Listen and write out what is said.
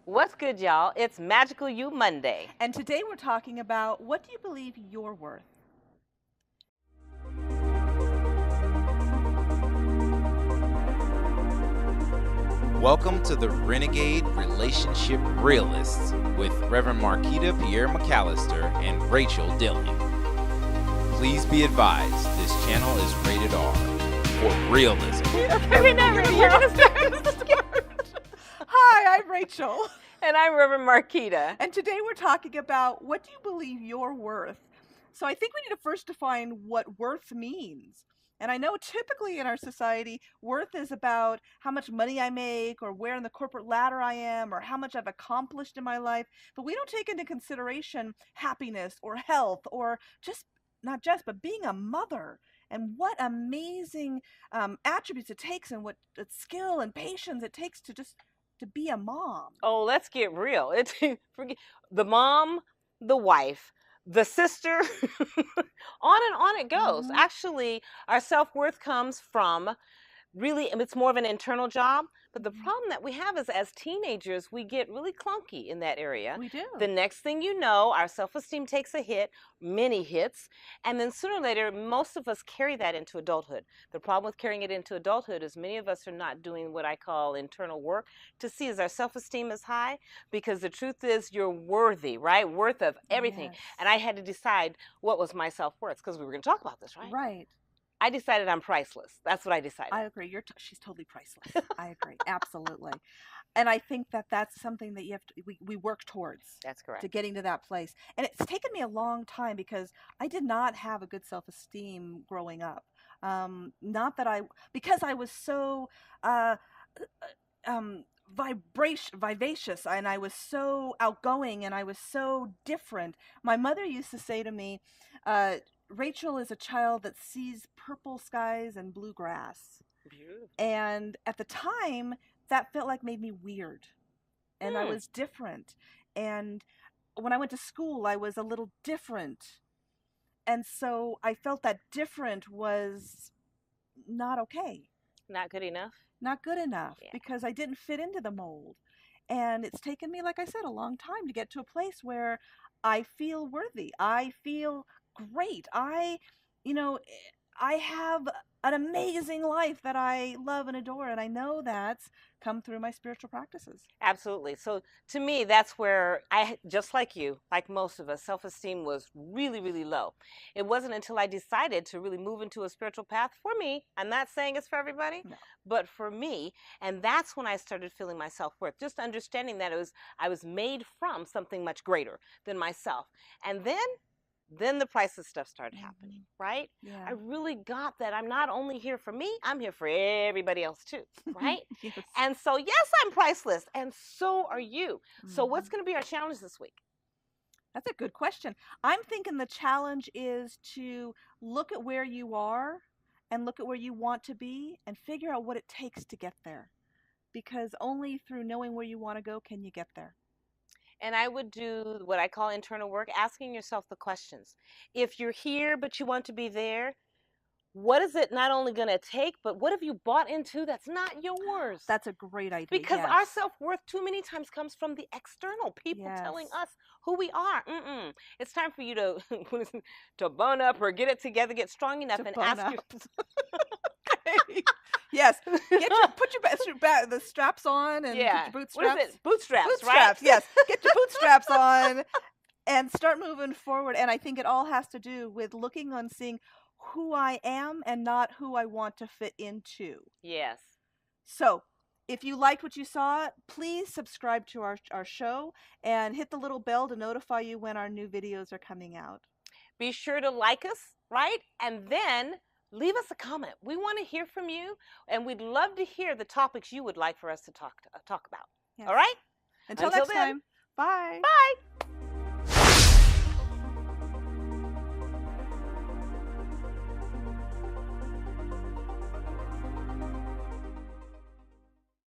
What's good, y'all? It's Magical You Monday. And today we're talking about, what do you believe you're worth? Welcome to the Renegade Relationship Realists with Rev-N-Rachael Pierre McAllister and Rachel Dillon. Please be advised, this channel is rated R for realism. Okay, we're not ready. You're going to start. Hi, I'm Rachel. And I'm Rev-N-Rachael. And today we're talking about, what do you believe you're worth? So I think we need to first define what worth means. And I know typically in our society, worth is about how much money I make, or where in the corporate ladder I am, or how much I've accomplished in my life. But we don't take into consideration happiness or health, or but being a mother, and what amazing attributes it takes, and what skill and patience it takes to be a mom. Oh, let's get real. Forget the mom, the wife, the sister, on and on it goes. Mhm. Actually, our self-worth comes from really, it's more of an internal job. But the Mhm. problem that we have is, as teenagers, we get really clunky in that area. We do. The next thing you know, our self-esteem takes a hit, many hits, and then sooner or later, most of us carry that into adulthood. The problem with carrying it into adulthood is many of us are not doing what I call internal work to see is our self-esteem is high, because the truth is, you're worthy, right? Worth of everything. Yes. And I had to decide what was my self-worth, because we were going to talk about this, right? Right. I decided I'm priceless. That's what I decided. I agree. She's totally priceless. I agree. Absolutely. And I think that that's something that you have to, we work towards. That's correct. To getting to that place. And it's taken me a long time, because I did not have a good self-esteem growing up. Because I was so vivacious, and I was so outgoing, and I was so different. My mother used to say to me, Rachel is a child that sees purple skies and blue grass. Beautiful. And at the time, that felt like made me weird. And I was different. And when I went to school, I was a little different. And so I felt that different was not okay. Not good enough? Not good enough, Yeah. because I didn't fit into the mold. And it's taken me, like I said, a long time to get to a place where I feel worthy. I feel great. I have an amazing life that I love and adore, and I know that's come through my spiritual practices. Absolutely. So to me, that's where just like you, like most of us, self-esteem was really, really low. It wasn't until I decided to really move into a spiritual path for me. I'm not saying it's for everybody, No. but for me. And that's when I started feeling my self-worth, just understanding that I was made from something much greater than myself. And then the priceless stuff started happening, right? Yeah. I really got that I'm not only here for me, I'm here for everybody else too, right? Yes. And so, yes, I'm priceless, and so are you. So what's going to be our challenge this week? That's a good question. I'm thinking the challenge is to look at where you are and look at where you want to be and figure out what it takes to get there. Because only through knowing where you want to go can you get there. And I would do what I call internal work, asking yourself the questions. If you're here, but you want to be there, what is it not only going to take, but what have you bought into that's not yours? That's a great idea. Because yes. our self-worth too many times comes from the external, people Yes. telling us who we are. It's time for you to to bone up, or get it together, get strong enough, To and bone ask up. your Yes. Put the straps on, and yeah. put your bootstraps. What is it? Bootstraps, Bootstraps, right? yes. Get your bootstraps on and start moving forward. And I think it all has to do with looking and seeing who I am and not who I want to fit into. Yes. So if you liked what you saw, please subscribe to our show and hit the little bell to notify you when our new videos are coming out. Be sure to like us, right? And then leave us a comment. We want to hear from you, and we'd love to hear the topics you would like for us to talk about. Yes. All right? Until Until next then. time. Bye. Bye.